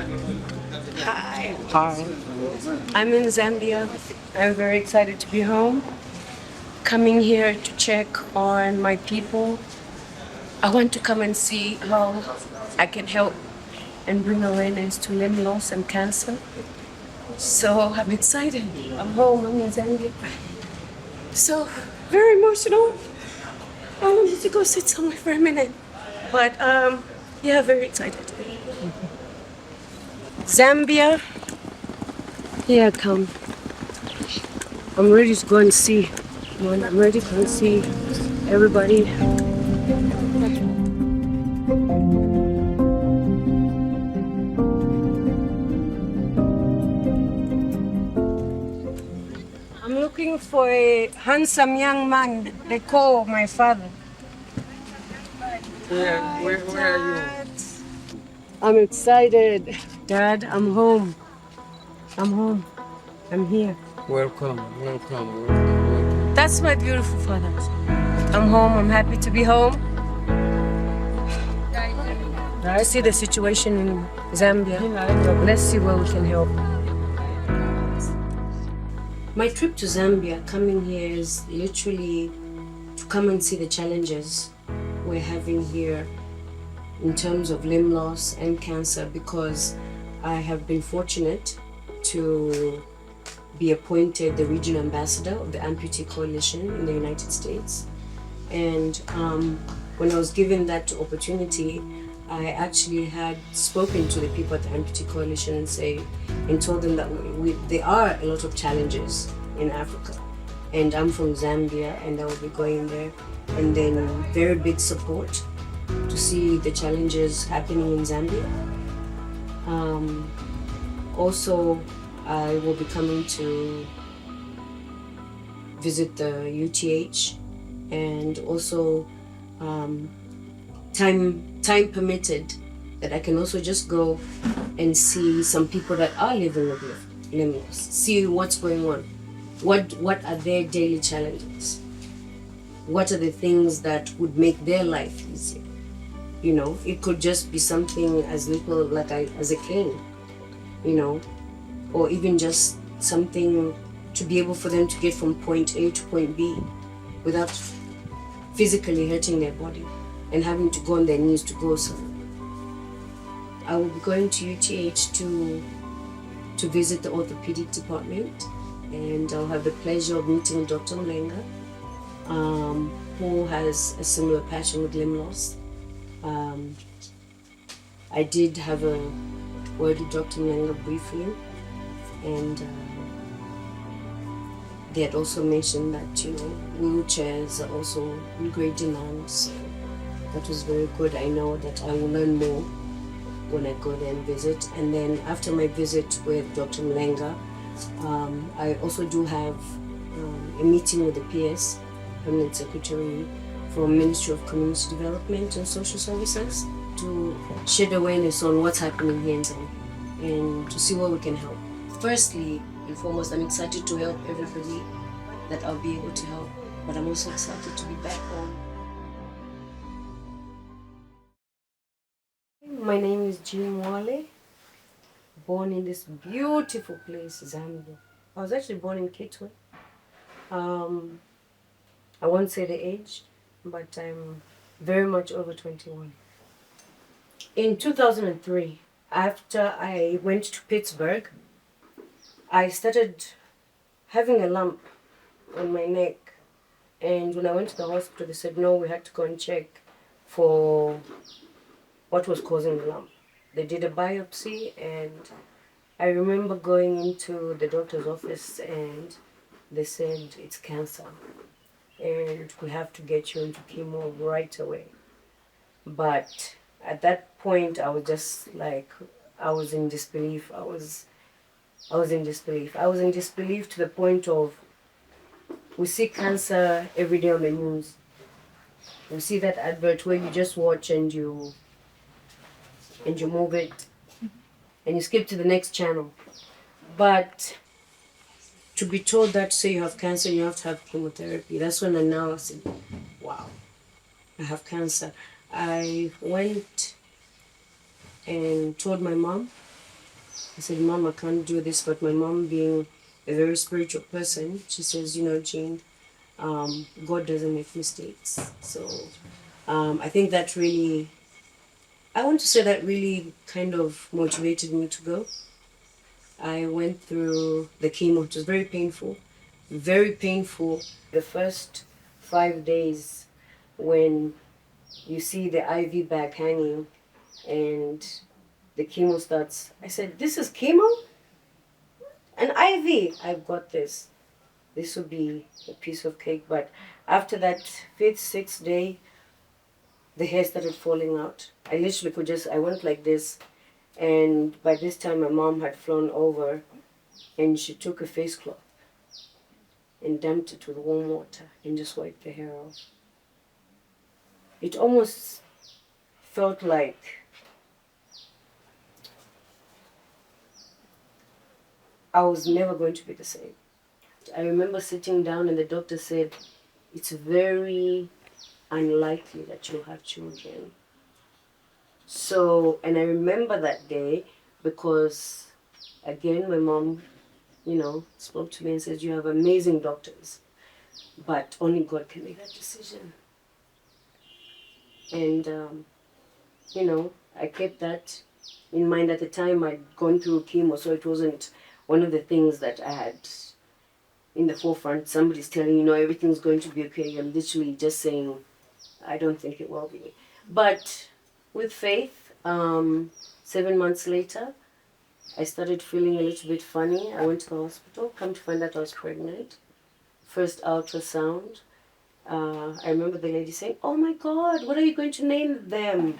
Hi. Hi. I'm in Zambia. I'm very excited to be home. Coming here to check on my people. I want to come and see how I can help and bring awareness to limb loss and cancer. So I'm excited. I'm home. I'm in Zambia. So very emotional. I need to go sit somewhere for a minute. But yeah, very excited. Zambia. Here I come. I'm ready to go and see. I'm ready to go and see everybody. I'm looking for a handsome young man. They call my father. Where are you? I'm excited. Dad, I'm home. I'm home. I'm here. Welcome. That's my beautiful father. I'm home. I'm happy to be home. I see the situation in Zambia. Let's see where we can help. My trip to Zambia, coming here, is literally to come and see the challenges we're having here in terms of limb loss and cancer, because I have been fortunate to be appointed the regional ambassador of the Amputee Coalition in the United States. And when I was given that opportunity, I actually had spoken to the people at the Amputee Coalition and told them that there are a lot of challenges in Africa. And I'm from Zambia, and I will be going there. And then very big support to see the challenges happening in Zambia. Also, I will be coming to visit the UTH, and also time permitted, that I can also just go and see some people that are living with limb loss, see what's going on, what are their daily challenges, what are the things that would make their life easier. You know, it could just be something as little like as a cane, you know, or even just something to be able for them to get from point A to point B without physically hurting their body and having to go on their knees to go somewhere. I will be going to UTH to visit the orthopedic department, and I'll have the pleasure of meeting Dr. Mlenga, who has a similar passion with limb loss. I did have a word with Dr. Mlenga briefly, and they had also mentioned that, you know, wheelchairs are also in great demand. So that was very good. I know that I will learn more when I go there and visit. And then after my visit with Dr. Mlenga, I also do have a meeting with the PS, Permanent Secretary from Ministry of Community Development and Social Services, to shed awareness on what's happening here in Zambia and to see where we can help. Firstly and foremost, I'm excited to help everybody that I'll be able to help, but I'm also excited to be back home. My name is Mwale, born in this beautiful place, Zambia. I was actually born in Kitwe. I won't say the age, but I'm very much over 21. In 2003, after I went to Pittsburgh, I started having a lump on my neck. And when I went to the hospital, they said, no, we had to go and check for what was causing the lump. They did a biopsy, and I remember going into the doctor's office, and they said, it's cancer, and we have to get you into chemo right away. But at that point, I was just like, I was in disbelief. I was in disbelief. I was in disbelief to the point of, we see cancer every day on the news. We see that advert where you just watch and you move it and you skip to the next channel. But to be told that, say you have cancer, you have to have chemotherapy, that's when I now said, wow, I have cancer. I went and told my mom, I said, Mom, I can't do this. But my mom, being a very spiritual person, she says, Jean, God doesn't make mistakes. So I think that really, I want to say that really kind of motivated me to go. I went through the chemo. It was very painful. Very painful. The first 5 days when you see the IV bag hanging and the chemo starts, I said, this is chemo? An IV? I've got this. This would be a piece of cake. But after that fifth, sixth day, the hair started falling out. I literally could just, I went like this. And by this time, my mom had flown over and she took a face cloth and damped it with warm water and just wiped the hair off. It almost felt like I was never going to be the same. I remember sitting down and the doctor said, it's very unlikely that you'll have children. So, and I remember that day because, again, my mom, spoke to me and said, you have amazing doctors, but only God can make that decision. And, I kept that in mind. At the time. I'd gone through chemo, so it wasn't one of the things that I had in the forefront. Somebody's telling you, everything's going to be okay. I'm literally just saying, I don't think it will be. But with faith, 7 months later, I started feeling a little bit funny. I went to the hospital, come to find out I was pregnant. First ultrasound. I remember the lady saying, oh my God, what are you going to name them?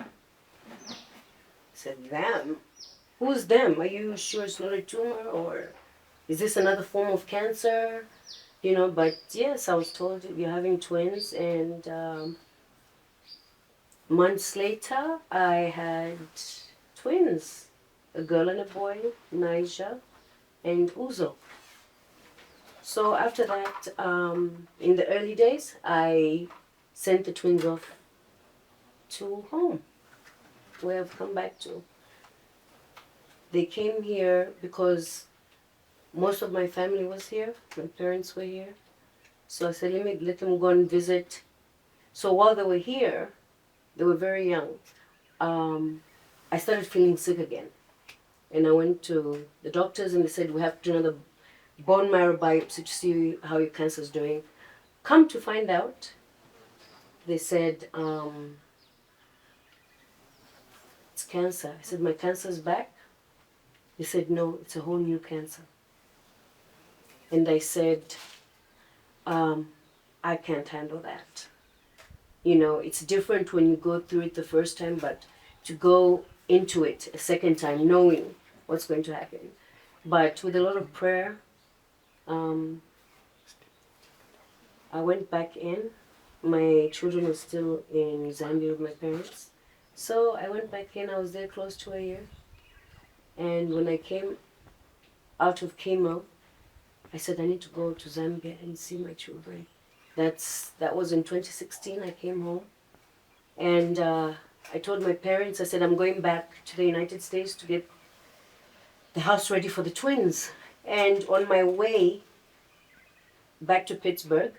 I said, them? Who's them? Are you sure it's not a tumor, or is this another form of cancer? But yes, I was told you're having twins, and months later, I had twins, a girl and a boy, Naija and Uzo. So after that, in the early days, I sent the twins off to home, where I've come back to. They came here because most of my family was here. My parents were here. So I said, let them go and visit. So while they were here, they were very young. I started feeling sick again. And I went to the doctors and they said, we have to do another bone marrow biopsy to see how your cancer is doing. Come to find out, they said, it's cancer. I said, my cancer's back? They said, no, it's a whole new cancer. And I said, I can't handle that. It's different when you go through it the first time, but to go into it a second time, knowing what's going to happen. But with a lot of prayer, I went back in. My children were still in Zambia with my parents. So I went back in. I was there close to a year. And when I came out of chemo, I said, I need to go to Zambia and see my children. That was in 2016. I came home. And I told my parents, I said, I'm going back to the United States to get the house ready for the twins. And on my way back to Pittsburgh,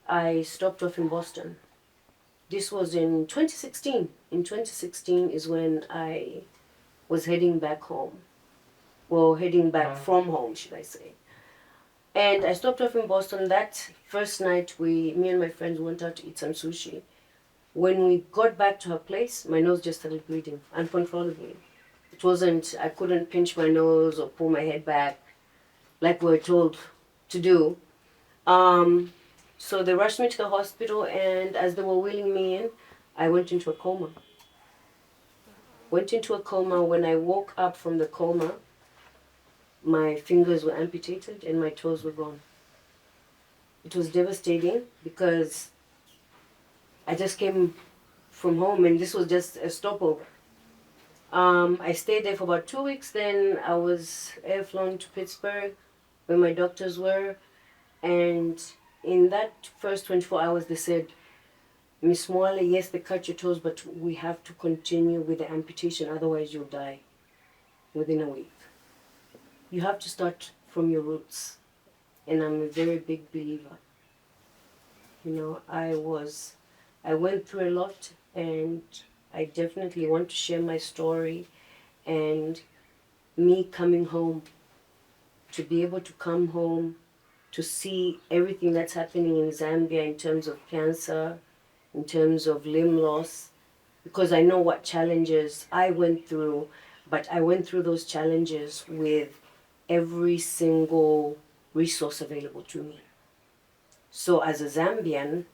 I stopped off in Boston. This was in 2016. In 2016 is when I was heading back home. Well, heading back from home, should I say. And I stopped off in Boston. That first night, me and my friends went out to eat some sushi. When we got back to her place, my nose just started bleeding uncontrollably. It wasn't, I couldn't pinch my nose or pull my head back like we were told to do. So they rushed me to the hospital, and as they were wheeling me in, I went into a coma. When I woke up from the coma, my fingers were amputated and my toes were gone. It was devastating because I just came from home and this was just a stopover. I stayed there for about 2 weeks. Then I was airflown to Pittsburgh where my doctors were. And in that first 24 hours, they said, Miss Mwale, yes, they cut your toes, but we have to continue with the amputation, otherwise you'll die. within a week. You have to start from your roots. And I'm a very big believer. You know, I went through a lot, and I definitely want to share my story, and me coming home, to be able to come home, to see everything that's happening in Zambia in terms of cancer, in terms of limb loss, because I know what challenges I went through, but I went through those challenges with every single resource available to me. So as a Zambian,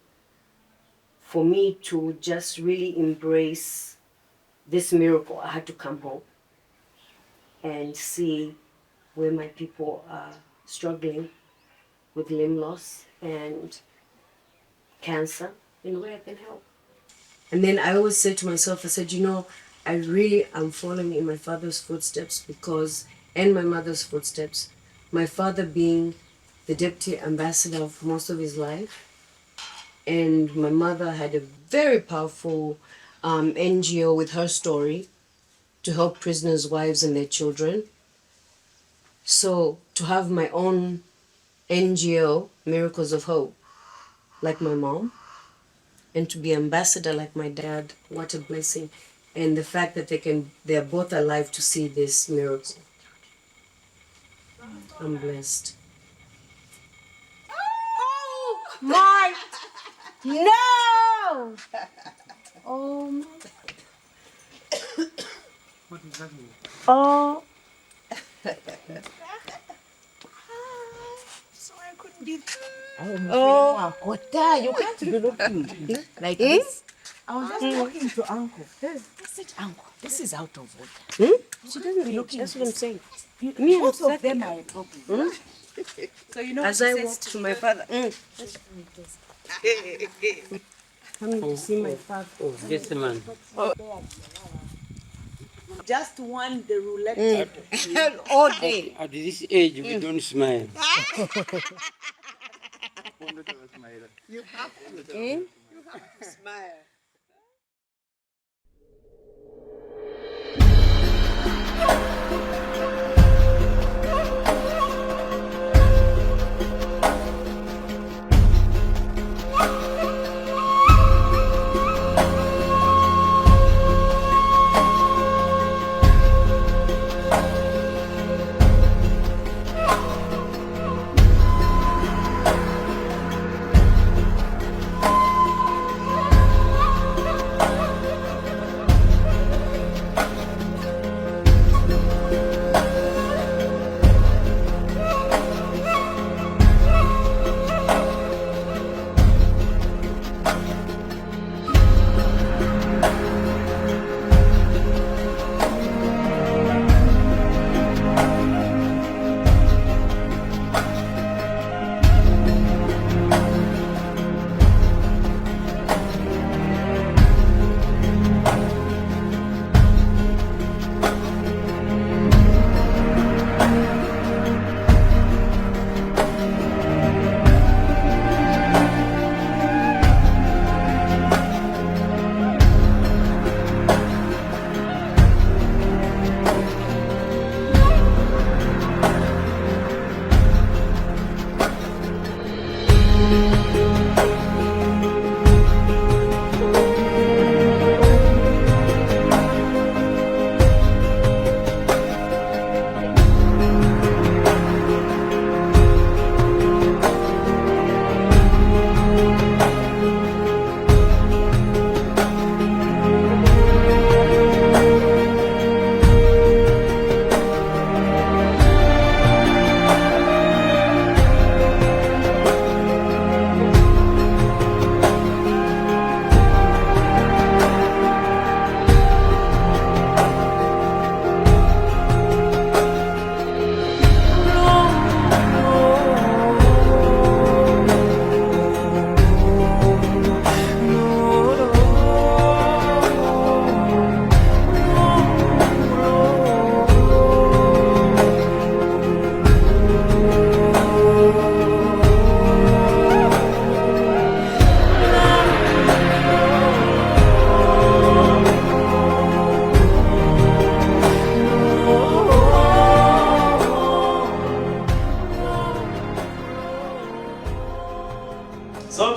for me to just really embrace this miracle, I had to come home and see where my people are struggling with limb loss and cancer and where I can help. And then I always said to myself, I said, you know, I really am following in my father's footsteps and my mother's footsteps. My father being the deputy ambassador for most of his life, and my mother had a very powerful NGO with her story to help prisoners' wives and their children. So to have my own NGO, Miracles of Hope, like my mom, and to be ambassador like my dad, what a blessing. And the fact that they're both alive to see this miracle. I'm blessed. Oh my, no! Oh my. What is that mean? Oh. So I couldn't give. Oh. You can't be looking like this. I was just talking to Uncle. I said, Uncle, this is out of order. She doesn't be looking. That's what I'm saying. Both of them are a problem. So you know, as I walked to my father, coming to see my father. Oh, yes, man. Just won the roulette table. All day. At this age, we don't smile. You have to smile.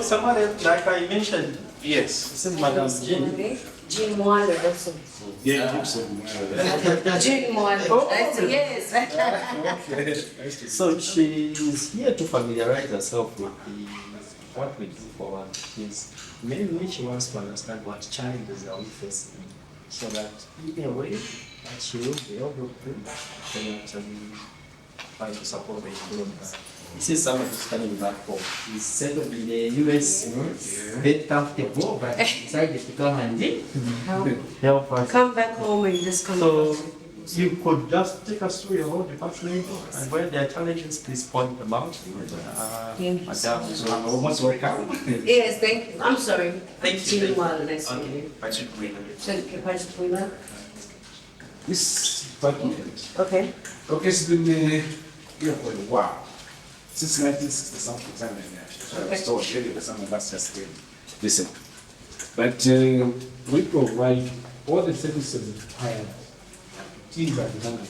somebody, like I mentioned, Yes. this is Madam Jean. Jean Mwale, that's it. Yeah, Gibson. Jean Mwale. That's it, yes. So she is here to familiarize herself with what we do for her. Is mainly she wants to understand what challenges are we facing, so that in a way that she will be able to actually try to support the improvement. This is someone who's coming back home. He's settled in the US, very comfortable, but decided to come and help us. Come back home and just come. So you could just take us through your whole department, and where there are challenges, please point them out. Madam, I'm almost welcome. Yes, thank you. I'm sorry. Thank you. Jean Mwale, nice to meet you. Patrick Wheeler. Thank you, Patrick Wheeler. This department, Okay. okay, it's been here for a while. Since 1960 something, Okay. so maybe some of us just listen. But we provide all the services required. Teams are designed,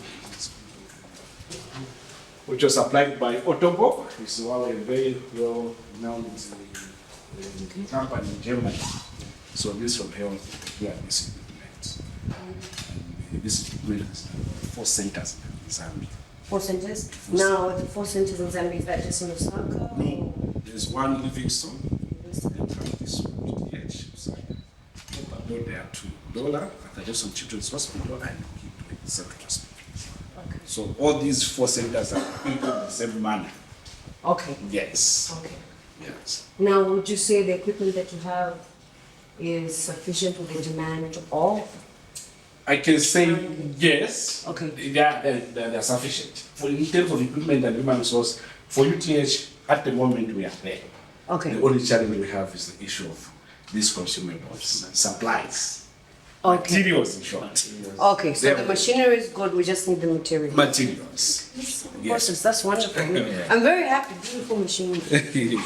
which was supplied by Otobo, which is one very well known company in Germany. So this from health, yeah, this equipment. And this is really 4 centers in Zambia. 4 centers. Now, the 4 centers in Zambia, is that just in Osaka? No, there's one Livingstone, and this one PH. So there are 2 Dollar, at Jefferson Children's Hospital, and Central Hospital. Okay. So all these 4 centers are equipped in the same manner. Okay. Yes. Okay. Yes. Now, would you say the equipment that you have is sufficient with the demand of all? I can say yes. Okay. They're sufficient. In terms of equipment and human resource, for UTH, at the moment we are there. Okay. The only challenge we have is the issue of these consumables, supplies, Okay. materials in short. Okay, so the There- machinery is good, we just need the material. Materials. Process, that's wonderful. I'm very happy, beautiful machine.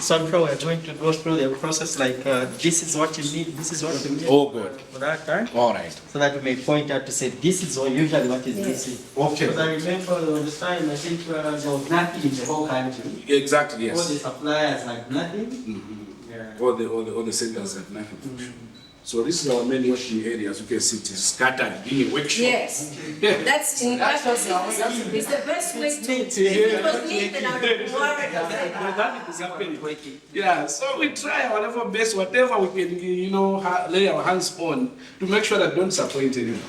so I'm sure we're going to go through the process like this is what you need, this is what you need. Oh, good. For that time, All right. so that we may point out to say this is what usually what is missing. Okay. Because I remember there was time I think there was nothing in the whole country. Exactly, All the yes. suppliers had nothing. Yeah. All the centers have nothing. So this is our main working areas. You can see it is scattered in a workshop. Yes, that's in that was it's the best way to. If it was me, then I would be worried. That is happening. Yeah, so we try our level best, whatever we can, lay our hands on to make sure that don't disappoint anyone.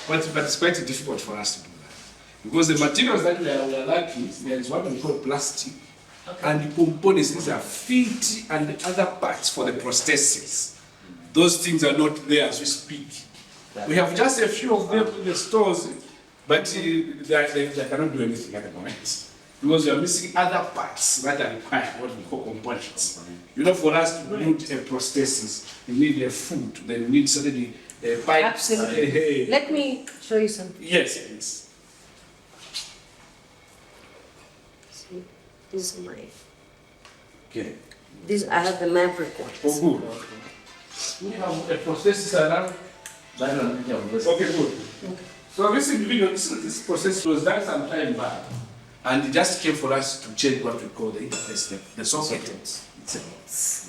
But it's quite difficult for us to do that. Because the materials that we are lacking, there is what we call plastic. And the components, these are feet and other parts for the prosthesis. Those things are not there as we speak. We have just a few of them in the stores, but they cannot do anything at the moment. Because we are missing other parts that are required, what we call components. For us to build a prosthesis, you need a foot, then you need certainly a pipe. Absolutely. Let me show you something. Yes, yes. See, this is my. Okay. This I have the Maverick one. Oh, good. We have a prosthesis around. Okay, good. So this individual, this process was done some time back, and it just came for us to change what we call the interface, the socket.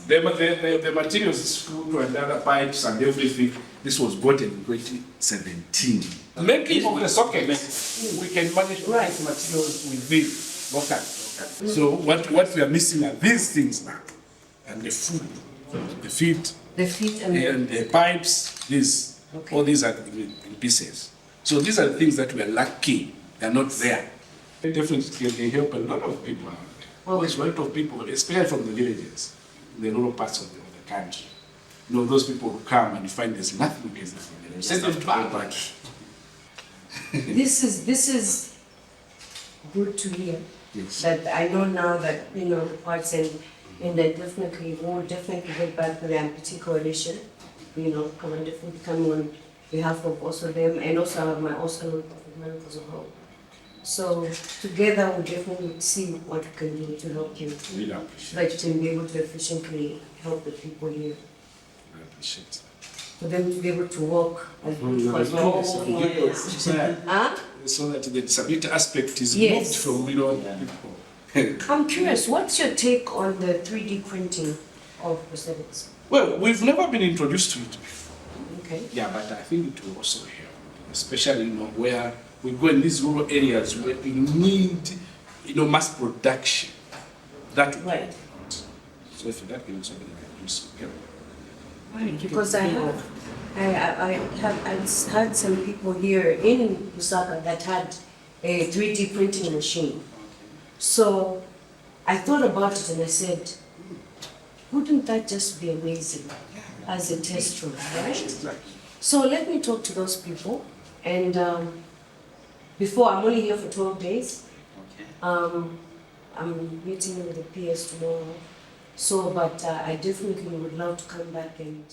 The materials, this food and other pipes and everything, this was bought in 2017. Making of the socket, we can manage to get materials within local. So what we are missing are these things now, and the food, the feet, and the pipes, all these are in pieces. So these are the things that we are lacking. They are not there. Definitely can help a lot of people. Always a lot of people, especially from the villages, the rural parts of the country. Those people who come and find there's nothing we can do for them. Send them back. This is good to hear. Yes. That I know now that the parts and that definitely will definitely get back to the amputee coalition. Come and definitely come on behalf of also them and also have my also non-profit as a whole. So together we'll definitely see what we can do to help you. Really appreciate So that you can be able to efficiently help the people here. it. I appreciate it. For them to be able to walk and Huh? So that the disability aspect is Yes. moved from people. I'm curious, what's your take on the 3D printing of prosthetics? Well, we've never been introduced to it before. Okay. Yeah, but I think it will also help, especially where we go in these rural areas where we need mass production. That will Right. help. So if that can also be do some help. Because I had some people here in Lusaka that had a 3D printing machine. So I thought about it and I said, wouldn't that just be amazing as a test run, right? So let me talk to those people. And before, I'm only here for 12 days. I'm meeting with the PS tomorrow. So, but I definitely would love to come back and.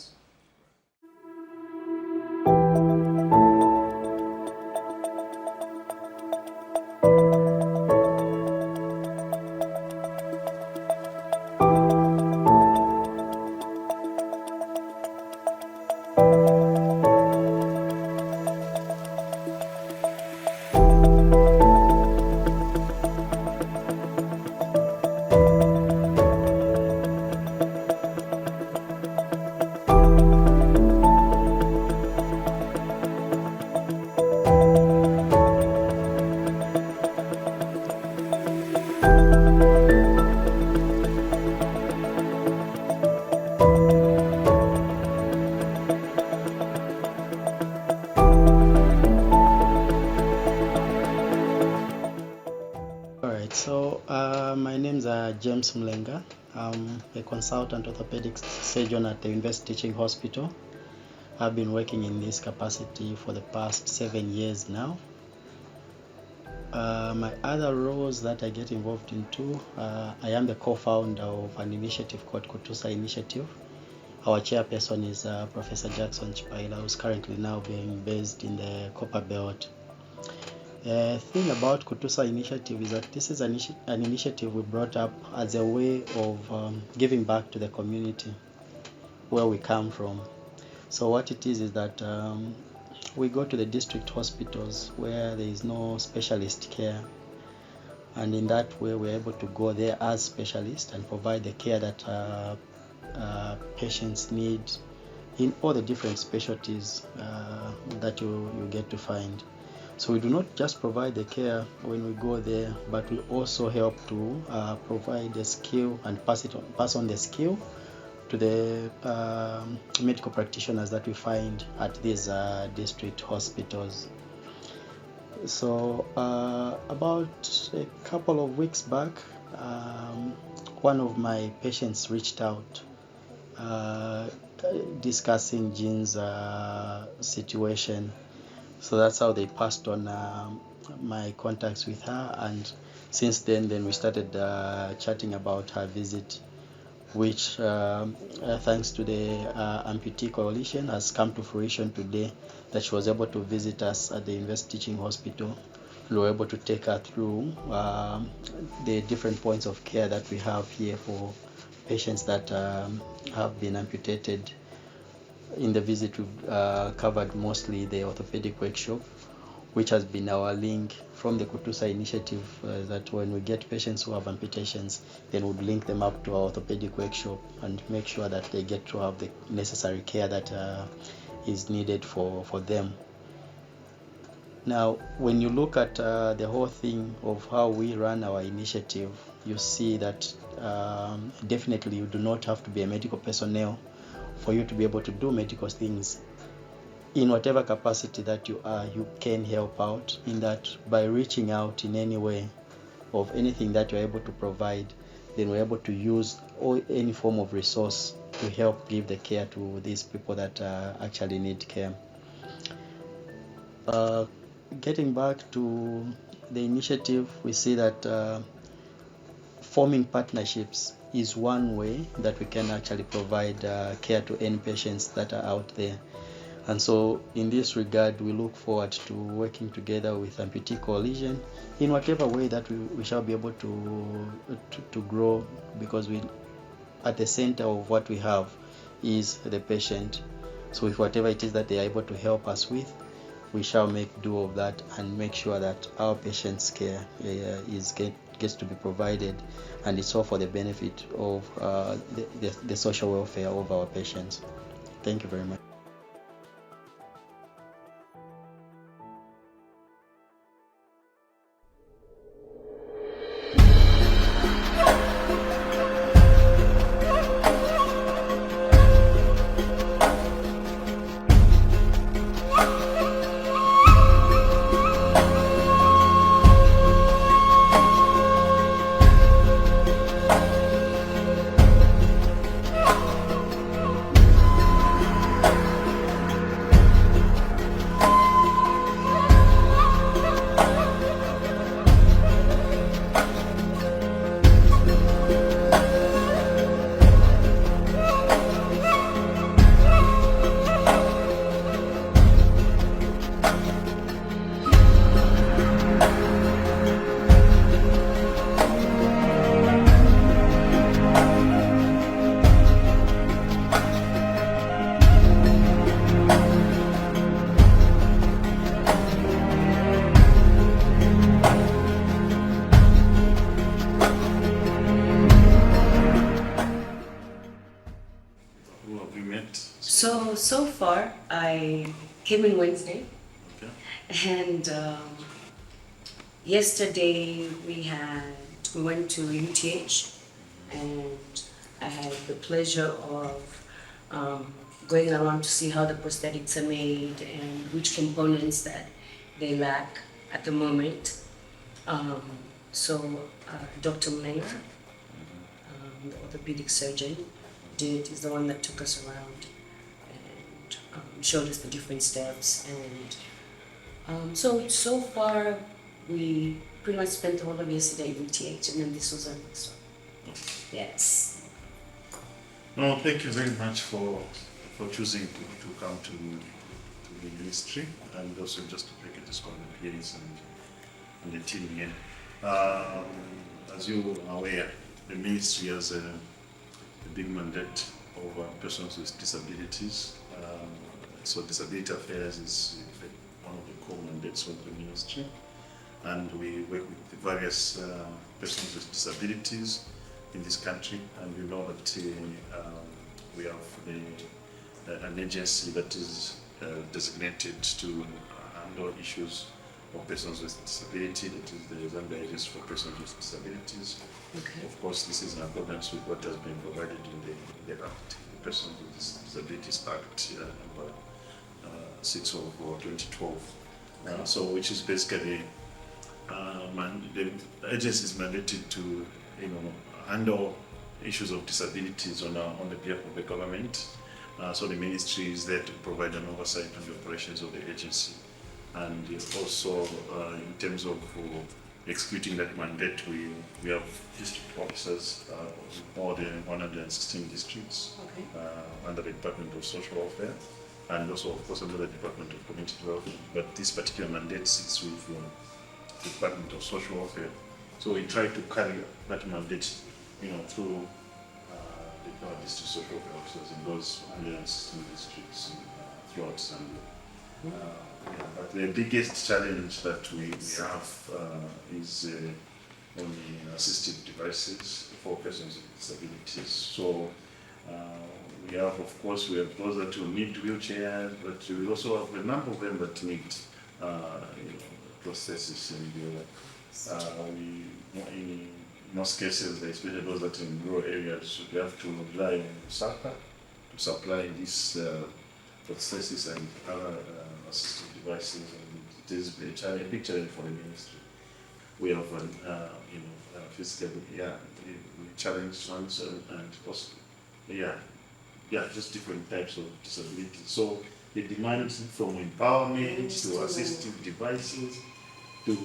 Alright, so my name is James Mlenga. I'm a consultant orthopedic surgeon at the University Teaching Hospital. I've been working in this capacity for the past 7 years now. My other roles that I get involved into, I am the co-founder of an initiative called Kutusa Initiative. Our chairperson is Professor Jackson Chipaila, who's currently now being based in the Copper Belt. The thing about Kutusa Initiative is that this is an initiative we brought up as a way of giving back to the community where we come from. So what it is that we go to the district hospitals where there is no specialist care, and in that way we're able to go there as specialists and provide the care that patients need in all the different specialties that you get to find. So we do not just provide the care when we go there, but we also help to provide the skill and pass on the skill to the medical practitioners that we find at these district hospitals. So about a couple of weeks back, one of my patients reached out discussing Jean's situation. So that's how they passed on my contacts with her, and since then we started chatting about her visit, which thanks to the Amputee Coalition has come to fruition today, that she was able to visit us at the University Teaching Hospital. We were able to take her through the different points of care that we have here for patients that have been amputated. In the visit, we've covered mostly the orthopedic workshop, which has been our link from the Kutusa Initiative, that when we get patients who have amputations, then we'd link them up to our orthopedic workshop and make sure that they get to have the necessary care that is needed for them. Now, when you look at the whole thing of how we run our initiative, you see that definitely you do not have to be a medical personnel for you to be able to do medical things. In whatever capacity that you are, you can help out in that by reaching out in any way of anything that you're able to provide, then we're able to use any form of resource to help give the care to these people that actually need care. Getting back to the initiative, we see that forming partnerships is one way that we can actually provide care to any patients that are out there. And so in this regard, we look forward to working together with Amputee Coalition in whatever way that we shall be able to grow, because we at the center of what we have is the patient. So if whatever it is that they are able to help us with, we shall make do of that and make sure that our patients' care gets to be provided, and it's all for the benefit of the social welfare of our patients. Thank you very much. Who have you met? So far, I came in Wednesday, Okay. and yesterday we went to UTH, and I had the pleasure of going around to see how the prosthetics are made and which components that they lack at the moment. Dr. Mwale, the orthopedic surgeon, is the one that took us around and showed us the different steps. And so far, we pretty much spent the whole of yesterday at UTH, and then this was our next one. Yes. No, thank you very much for choosing to come to the ministry, and also just to make this appearance and the team here. As you are aware, the ministry has a big mandate over persons with disabilities. So disability affairs is one of the core mandates of the ministry, and we work with the various persons with disabilities in this country, and we know that we have an agency that is designated to handle issues of persons with disability, that is the Zambia Agency for Persons with Disabilities. Okay. Of course, this is in accordance with what has been provided in the Act, the Persons with Disabilities Act, number 6 of 2012. So, which is basically the agency is mandated to, handle issues of disabilities on the behalf of the government. So the ministry is there to provide an oversight on the operations of the agency, and also in terms of executing that mandate, we have district officers in more than 116 districts. Okay. Under the Department of Social Welfare, and also of course under the Department of Community Development. But this particular mandate sits with the Department of Social Welfare. So we try to carry that mandate, through our district social welfare officers in those 116 districts throughout Zambia. But the biggest challenge that we have is on the assistive devices for persons with disabilities. So we have those that will need wheelchairs, but we also have a number of them that need prosthesis, and in most cases, especially those that are in rural areas, we have to rely on SACA to supply these prosthesis and other assistive devices, and it is a big challenge for the ministry. We have physically, challenged ones, and also, just different types of disabilities. So it demands from empowerment to assistive devices to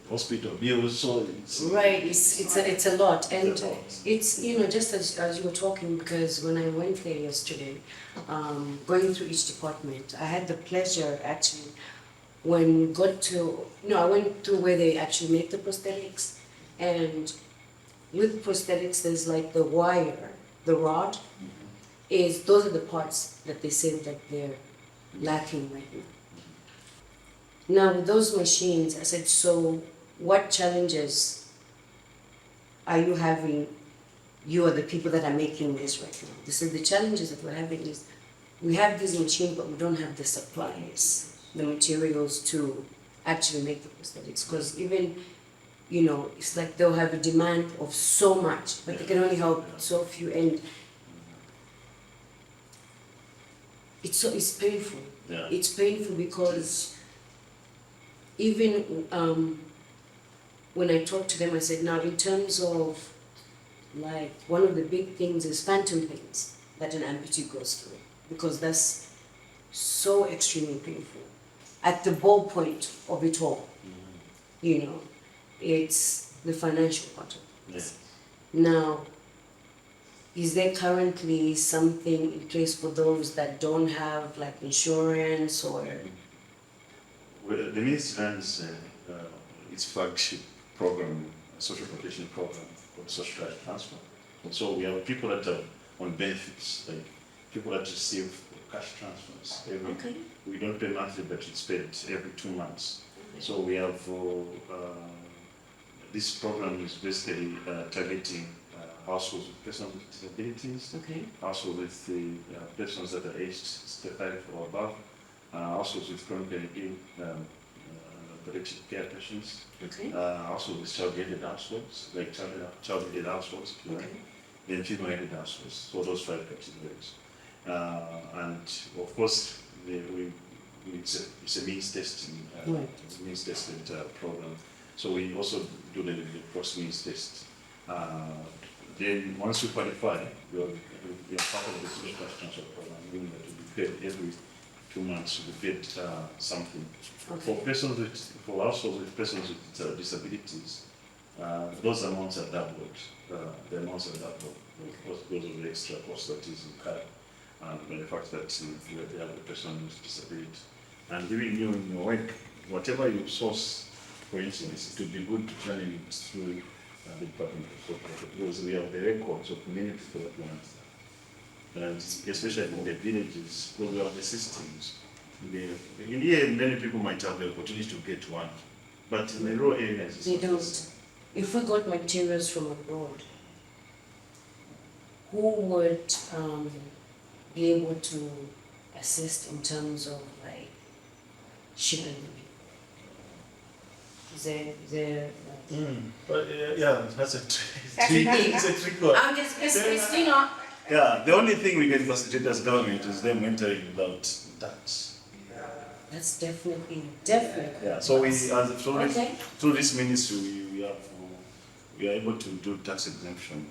hospital bills. So it's Right, it's a lot, and It's a lot. it's just as you were talking, because when I went there yesterday, going through each department, I had the pleasure actually when I went to where they actually make the prosthetics, and with prosthetics there's like the wire, the rod, those are the parts that they say that they're lacking right now. Now with those machines, I said, so what challenges are you having? You are the people that are making this right now. They said the challenges that we're having is we have these machines, but we don't have the supplies, the materials to actually make the prosthetics. Because even, it's like they'll have a demand of so much, but they can only help so few, and it's painful. Yeah. It's painful because even when I talked to them, I said, now in terms of like one of the big things is phantom pains that an amputee goes through, because that's so extremely painful. At the ball point of it all, it's the financial part of it. Yes. Now, is there currently something in place for those that don't have like insurance or? Well, the ministry runs its flagship program, social protection program called social cash transfer. And so we have people that are on benefits, like people that receive cash transfers. Okay. We don't pay monthly, but it's paid every 2 months. So we have this program is basically targeting households with persons with disabilities, Okay. households with persons that are aged 65 or above, households with chronically ill palliative care patients, Okay. households with child-headed households, like child-headed households, Okay. then female-headed households. So those 5 categories. And of course, it's a means testing, Right. it's a means tested program. So we also do the cross means test. Then once you qualify, you're part of the social cash transfer program, meaning that you'll be paid every 2 months, you'll be paid something. Okay. For households with persons with disabilities, those amounts are doubled. The amounts are doubled because of the extra cost that is incurred, and by the fact that they have a person with disability. And even you in your work, whatever you source, for instance, it would be good to channel it through the Department of Social Protection, because we have the records of many people that want that. And especially in the villages, where we have the systems. In here, many people might have the opportunity to get one, but in the rural areas, They don't. If we got materials from abroad, who would be able to assist in terms of like shipping them? Is there But yeah, that's a tricky one. I'm just Christina. Yeah, the only thing we can facilitate as government is them entering without tax. That's definitely. Yeah, so we, Okay. through this ministry, we are able to do tax exemption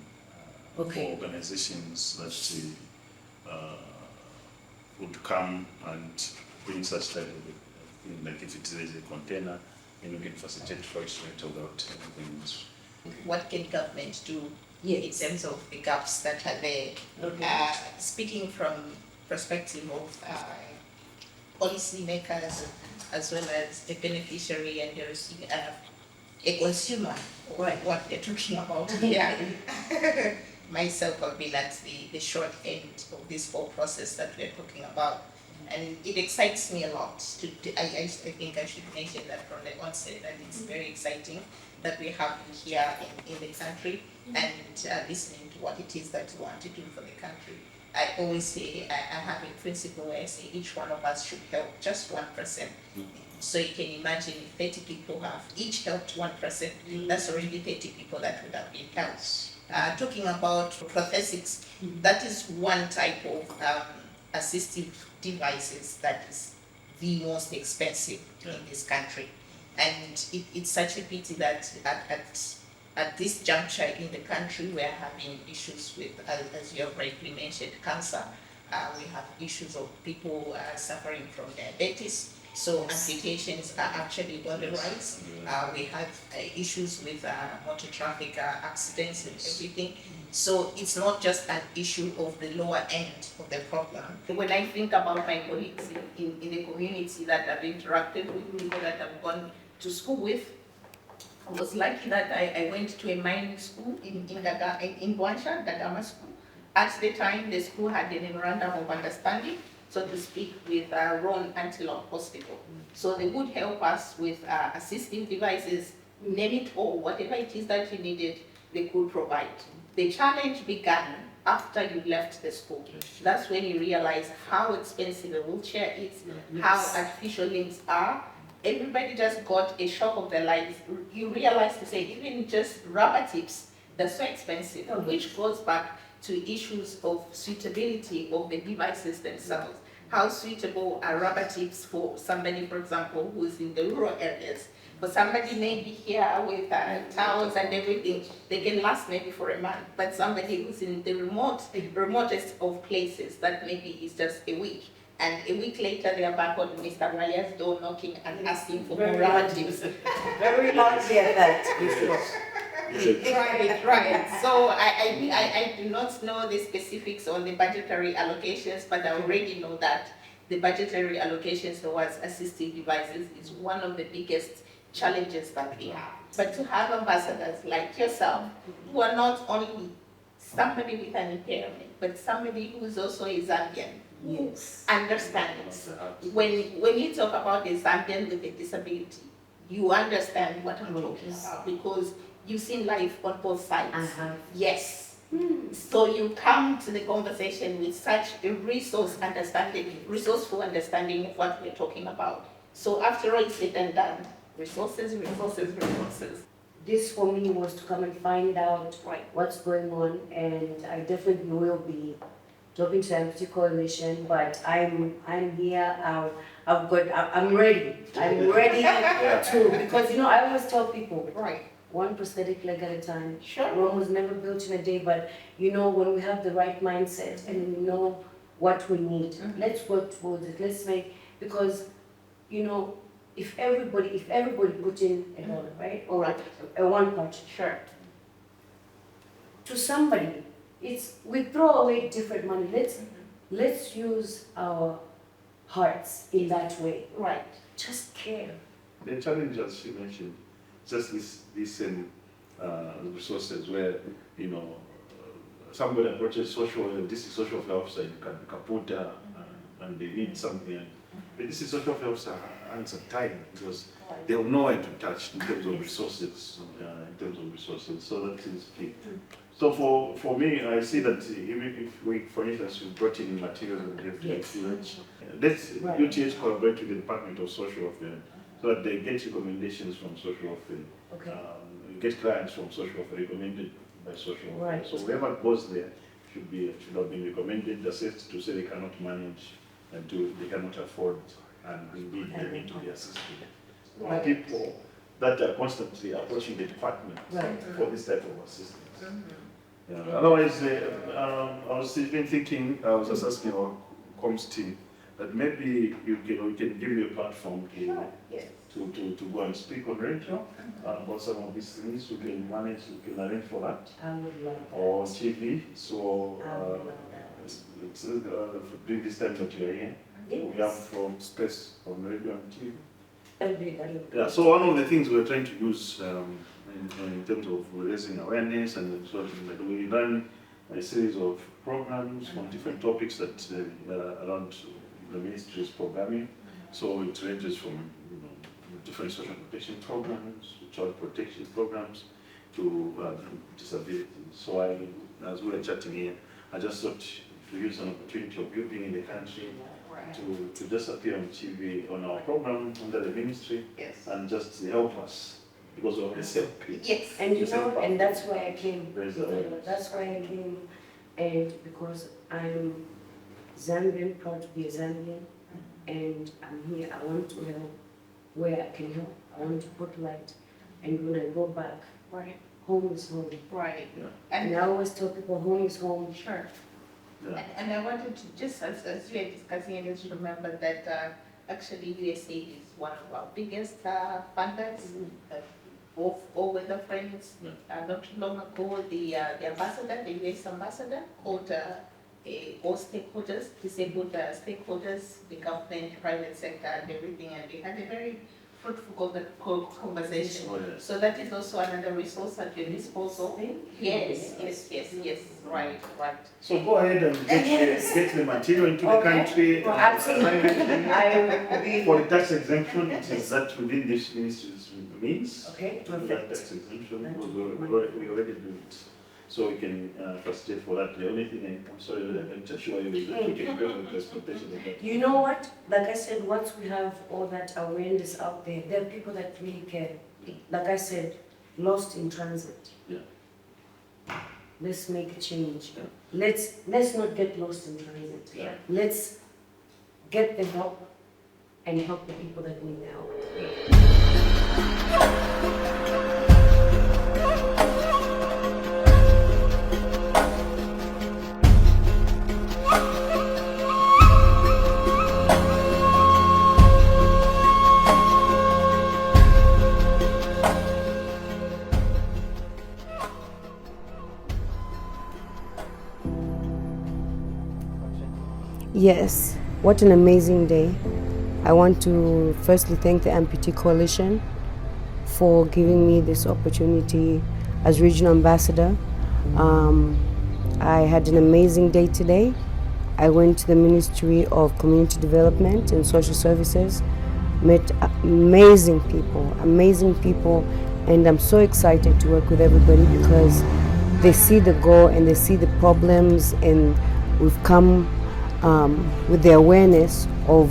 Okay. for organizations that would come and bring such type of thing, like if it is a container, then we can facilitate for it without anything else. What can government do Yes. in terms of the gaps that are there? Okay. Speaking from perspective of policy makers as well as a beneficiary and a consumer, Right. what they're talking about here. Myself, I've been at the short end of this whole process that we're talking about. And it excites me a lot. I think I should mention that from the onset, that it's very exciting that we have here in the country and listening to what it is that we want to do for the country. I always say, I have a principle where I say each one of us should help just 1%. So you can imagine if 30 people have each helped 1%, that's already 30 people that would have been helped. Talking about prosthetics, that is one type of assistive devices that is the most expensive in this country. And it's such a pity that at this juncture in the country, we're having issues with, as you have rightly mentioned, cancer. We have issues of people suffering from diabetes. So amputations are actually on the rise. We have issues with motor traffic accidents and everything. So it's not just an issue of the lower end of the problem. When I think about my colleagues in the community that I've interacted with, people that I've gone to school with, I was lucky that I went to a mining school in Bwansha, Dagama School. At the time, the school had a memorandum of understanding so to speak, with Ron Antelope Hospital. So they would help us with assistive devices, name it all, whatever it is that you needed, they could provide. The challenge began after you left the school. That's when you realize how expensive a wheelchair is, how artificial limbs are. Everybody just got a shock of their lives. You realize to say, even just rubber tips, they're so expensive, which goes back to issues of suitability of the devices themselves. How suitable are rubber tips for somebody, for example, who's in the rural areas? For somebody maybe here with towels and everything, they can last maybe for a month. But somebody who's in the remotest of places, that maybe is just a week. And a week later, they are back on Mr. Mwale's door knocking and asking for more rubber tips. Very loudly at that before. Right. So I do not know the specifics on the budgetary allocations, but I already know that the budgetary allocations towards assistive devices is one of the biggest challenges that we have. But to have ambassadors like yourself, who are not only somebody with an impairment, but somebody who is also a Zambian, understands. When you talk about a Zambian with a disability, you understand what I'm talking about because you've seen life on both sides. Yes. So you come to the conversation with such a resourceful understanding of what we're talking about. So after all is said and done, resources. This for me was to come and find out what's going on, and I definitely will be talking to Empty Coalition, but I'm here, I'm ready. I'm ready to, because I always tell people, one prosthetic leg at a time. Sure. Rome was never built in a day, but when we have the right mindset and we know what we need, let's work towards it. Let's make, because if everybody put in a dollar, right? Or a one punch, Sure. to somebody, we throw away different money. Let's use our hearts in that way. Right. Just care. The challenge, as you mentioned, just these resources where somebody approaches this is social welfare officer in Kaputa, and they need something. But this is social welfare officer hands are tied because they will know where to touch in terms of resources. So that is key. So for me, I see that even if we, for instance, we brought in materials and FTH, let's UTH collaborate with the Department of Social Welfare so that they get recommendations from social welfare. Get clients from social welfare recommended by social welfare. So whoever goes there should have been recommended, assessed to say they cannot manage and they cannot afford, and indeed they need to be assisted. People that are constantly approaching the department for this type of assistance. Otherwise, I was even thinking, I was just asking our comms team that maybe we can give you a platform to go and speak on radio about some of these things. We can arrange for that. I would love that. Or TV. So during this time that you are here, we have from space from radio and TV. So one of the things we're trying to use in terms of raising awareness and sort of, we run a series of programs on different topics that around the ministry's programming. So it ranges from different social protection programs, child protection programs, to disability. So as we were chatting here, I just thought to use an opportunity of you being in the country to just appear on TV on our program under the ministry and just help us because of the self. And and that's why I came. That's why I came, and because I'm Zambian, proud to be a Zambian, and I'm here. I want to help where I can help. I want to put light, and when I go back, home is home. Right. And I always tell people, home is home. Sure. And I wanted to just, as you are discussing, just remember that actually USA is one of our biggest funders of all-weather friends. Not too long ago, the ambassador, the US ambassador, called all stakeholders, disabled stakeholders, the government, private sector, and everything, and they had a very fruitful conversation. Oh, yes. So that is also another resource at your disposal. Yes, right. So go ahead and get the material into the country. Well, absolutely. I will be. For the tax exemption, it is that within this ministry's means. Okay, To do that tax exemption, we already do it. So we can facilitate for that. The only thing I'm sorry that I can assure you is that we can go with transportation of that. You know what? Like I said, once we have all that awareness out there are people that really care. Like I said, lost in transit. Yeah. Let's make a change. Yeah. Let's not get lost in transit. Yeah. Let's get the help and help the people that need the help. Yes, what an amazing day. I want to firstly thank the Amputee Coalition for giving me this opportunity as regional ambassador. I had an amazing day today. I went to the Ministry of Community Development and Social Services, met amazing people, and I'm so excited to work with everybody because they see the goal and they see the problems, and we've come with the awareness of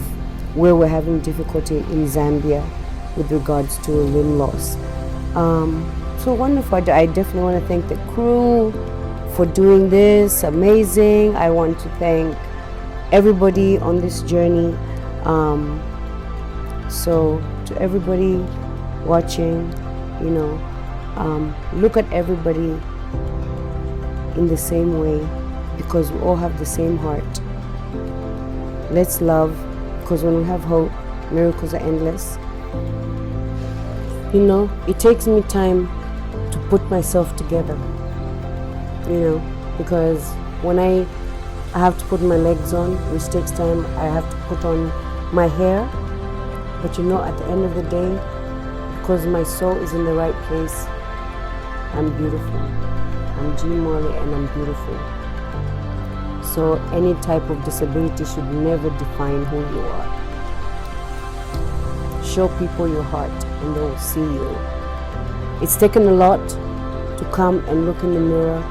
where we're having difficulty in Zambia with regards to limb loss. So wonderful. I definitely want to thank the crew for doing this. Amazing. I want to thank everybody on this journey. So to everybody watching, look at everybody in the same way because we all have the same heart. Let's love, because when we have hope, miracles are endless. It takes me time to put myself together, because when I have to put my legs on, which takes time, I have to put on my hair. But at the end of the day, because my soul is in the right place, I'm beautiful. I'm Mwale and I'm beautiful. So any type of disability should never define who you are. Show people your heart and they will see you. It's taken a lot to come and look in the mirror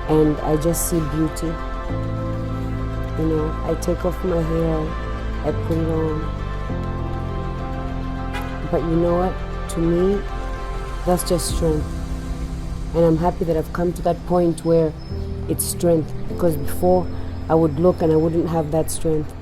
and I just see beauty. I take off my hair, I put it on. But you know what? To me, that's just strength. And I'm happy that I've come to that point where it's strength, because before I would look and I wouldn't have that strength.